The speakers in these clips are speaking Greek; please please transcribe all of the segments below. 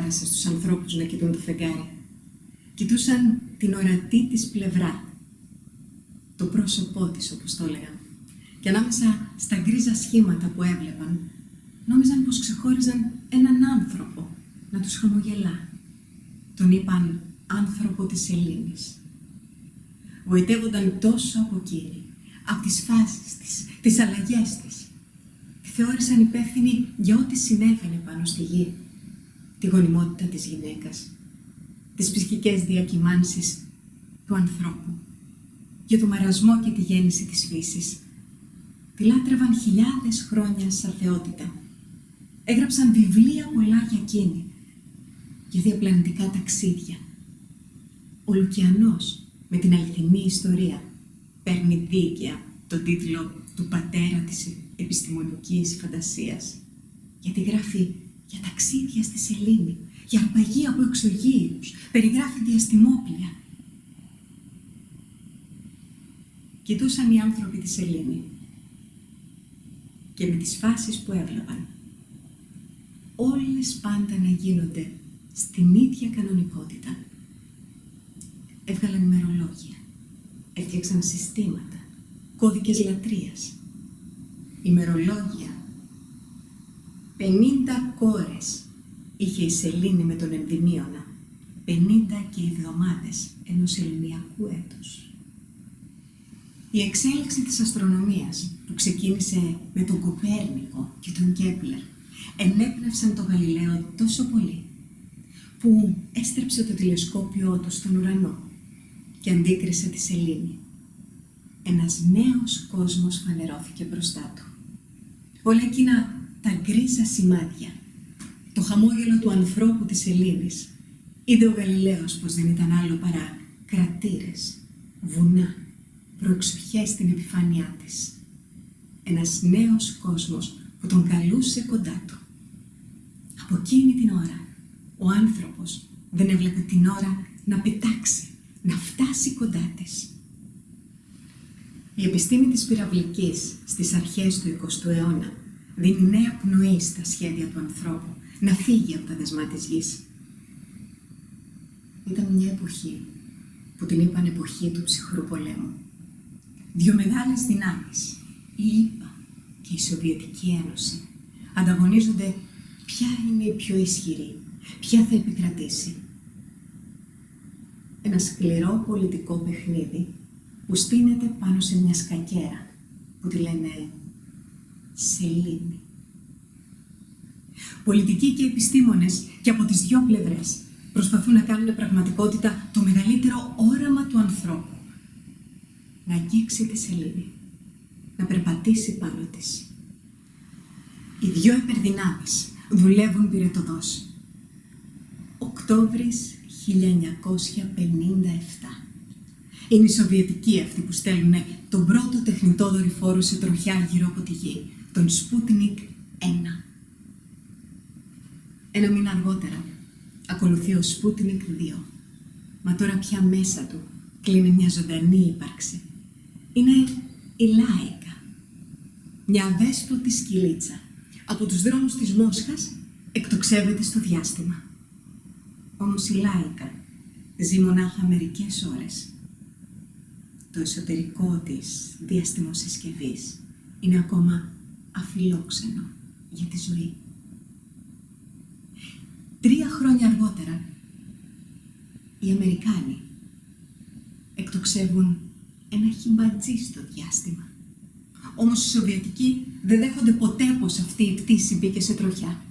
άρεσε στους ανθρώπους να κοιτούν το φεγγάρι. Κοιτούσαν την ορατή της πλευρά, το πρόσωπό της, όπως το έλεγαν. Και ανάμεσα στα γκρίζα σχήματα που έβλεπαν, νόμιζαν πως ξεχώριζαν έναν άνθρωπο να τους χαμογελά. Τον είπαν άνθρωπο της σελήνης. Γοητεύονταν τόσο από εκείνη, από τις φάσεις της, τις αλλαγές της. Τη θεώρησαν υπεύθυνη για ό,τι συνέβαινε πάνω στη γη. Τη γονιμότητα της γυναίκας, τις ψυχικές διακυμάνσεις του ανθρώπου, για το μαρασμό και τη γέννηση της φύσης. Τη λάτρευαν χιλιάδες χρόνια σαν θεότητα. Έγραψαν βιβλία πολλά για εκείνη, για διαπλανητικά ταξίδια. Ο Λουκιανός, με την αληθινή ιστορία, παίρνει δίκαια τον τίτλο του πατέρα της επιστημονικής φαντασίας, γιατί γράφει για ταξίδια στη σελήνη, για αρπαγή από εξωγήινους, περιγράφει διαστημόπλια. Κοιτούσαν οι άνθρωποι τη σελήνη και με τις φάσεις που έβλεπαν, όλες πάντα να γίνονται στην ίδια κανονικότητα. Έβγαλαν ημερολόγια, έφτιαξαν συστήματα, κώδικες λατρείας. Ημερολόγια. 50 κόρες είχε η σελήνη με τον Ενδυμίωνα, 50 και εβδομάδες ενός ελληνιακού έτους. Η εξέλιξη της αστρονομίας, που ξεκίνησε με τον Κοπέρνικο και τον Κέπλερ, ενέπνευσαν τον Γαλιλαίο τόσο πολύ, που έστρεψε το τηλεσκόπιό του στον ουρανό και αντίκρισε τη σελήνη. Ένας νέος κόσμος φανερώθηκε μπροστά του. Όλα εκείνα τα γκρίζα σημάδια, το χαμόγελο του ανθρώπου της σελήνης, είδε ο Γαλιλαίος πως δεν ήταν άλλο παρά κρατήρες, βουνά, προεξοχές στην επιφάνειά της. Ένας νέος κόσμος που τον καλούσε κοντά του. Από εκείνη την ώρα, ο άνθρωπος δεν έβλεπε την ώρα να πετάξει, να φτάσει κοντά της. Η επιστήμη της πυραυλικής στις αρχές του 20ου αιώνα δίνει νέα πνοή στα σχέδια του ανθρώπου να φύγει από τα δεσμά της γης. Ήταν μια εποχή που την είπαν εποχή του ψυχρού πολέμου. Δύο μεγάλες δυνάμεις, η ΗΠΑ και η Σοβιετική Ένωση, ανταγωνίζονται ποια είναι η πιο ισχυρή, ποια θα επικρατήσει. Ένα σκληρό πολιτικό παιχνίδι που στείνεται πάνω σε μια σκακέρα που τη λένε σελήνη. Πολιτικοί και επιστήμονες και από τις δυο πλευρές προσπαθούν να κάνουν πραγματικότητα το μεγαλύτερο όραμα του ανθρώπου. Να αγγίξει τη σελήνη, να περπατήσει πάνω της. Οι δυο υπερδυνάμεις δουλεύουν πυρετωδώς. Οκτώβρης 1957. Είναι οι Σοβιετικοί αυτοί που στέλνουν τον πρώτο τεχνητό δορυφόρο σε τροχιά γύρω από τη γη, τον Sputnik 1. Ένα μήνα αργότερα ακολουθεί ο Sputnik 2. Μα τώρα πια μέσα του κλείνει μια ζωντανή ύπαρξη. Είναι η Λάικα, μια αδέσποτη σκυλίτσα. Από τους δρόμους της Μόσχας εκτοξεύεται στο διάστημα. Όμως η Λάικα ζει μονάχα μερικές ώρες. Το εσωτερικό της διαστημοσυσκευής είναι ακόμα αφιλόξενο για τη ζωή. 3 χρόνια αργότερα, οι Αμερικάνοι εκτοξεύουν ένα χιμπατζή στο διάστημα. Όμως οι Σοβιετικοί δεν δέχονται ποτέ πως αυτή η πτήση μπήκε σε τροχιά.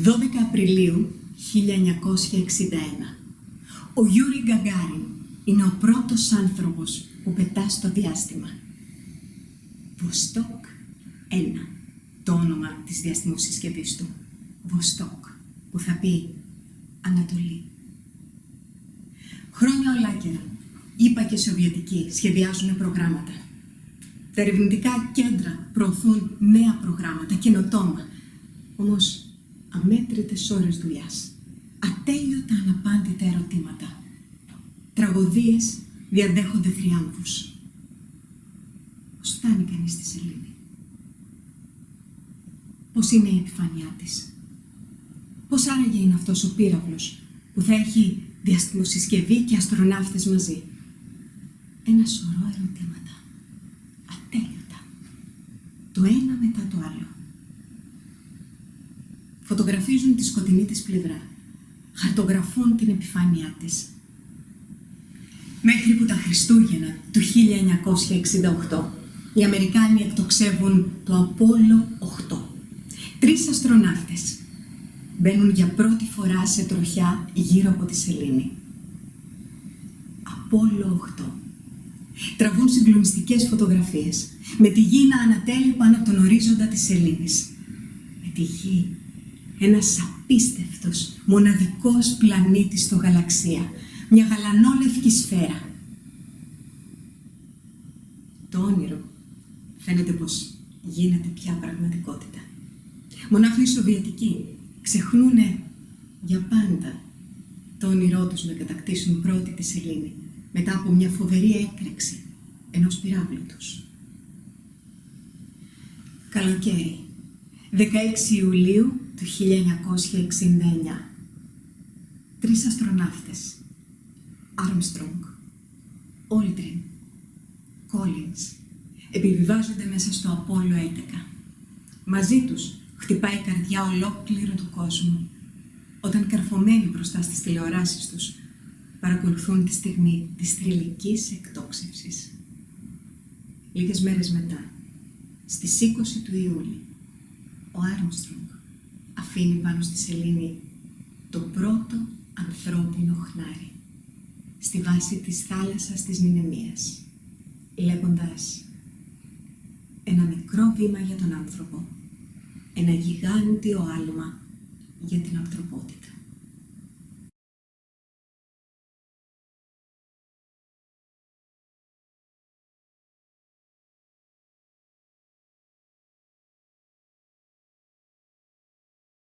12 Απριλίου 1961. Ο Γιούρι Γκαγκάριν είναι ο πρώτος άνθρωπος που πετά στο διάστημα. Βοστόκ 1, το όνομα της διαστημοσυσκευής του. Βοστόκ, που θα πει Ανατολή. Χρόνια ολάκερα, ΗΠΑ και Σοβιετικοί σχεδιάζουν προγράμματα. Τα ερευνητικά κέντρα προωθούν νέα προγράμματα, καινοτόμα. Όμως, αμέτρητες ώρες δουλειάς, ατέλειωτα αναπάντητα ερωτήματα. Τραγωδίες διαδέχονται θριάμβους. Πώς φτάνει κανείς στη σελήνη? Πώς είναι η επιφάνειά της? Πώς άραγε είναι αυτός ο πύραυλος που θα έχει διαστημοσυσκευή και αστροναύτες μαζί? Ένα σωρό ερωτήματα. Ατέλειωτα. Το ένα μετά το άλλο. Φωτογραφίζουν τη σκοτεινή της πλευρά. Χαρτογραφούν την επιφάνειά της. Μέχρι που τα Χριστούγεννα του 1968 οι Αμερικάνοι εκτοξεύουν το Απόλλω 8. 3 αστροναύτες μπαίνουν για πρώτη φορά σε τροχιά γύρω από τη σελήνη. Απόλλω 8. Τραβούν συγκλονιστικές φωτογραφίες, με τη γη να ανατέλει πάνω από τον ορίζοντα της σελήνης. Με τη γη, ένας απίστευτος, μοναδικός πλανήτης στο γαλαξία, μια γαλανόλευκη σφαίρα. Το όνειρο φαίνεται πως γίνεται πια πραγματικότητα. Μονάχα οι Σοβιετικοί ξεχνούνε για πάντα το όνειρό τους να κατακτήσουν πρώτη τη σελήνη μετά από μια φοβερή έκρηξη ενός πυράβλου τους. Καλοκαίρι, 16 Ιουλίου του 1969. 3 αστροναύτες, Άρμστρονγκ, Όλτριν, Κόλινς, επιβιβάζονται μέσα στο Απόλλω 11. Μαζί τους χτυπάει η καρδιά ολόκληρου του κόσμου, όταν καρφωμένοι μπροστά στις τηλεοράσεις τους παρακολουθούν τη στιγμή της θρυλικής εκτόξευσης. Λίγες μέρες μετά, στις 20 του Ιούλη, ο Άρμστρονγκ αφήνει πάνω στη σελήνη το πρώτο ανθρώπινο χνάρι στη βάση της θάλασσας της Νινεμίας, λέγοντας «Ένα μικρό βήμα για τον άνθρωπο, ένα γιγάντιο άλμα για την ανθρωπότητα».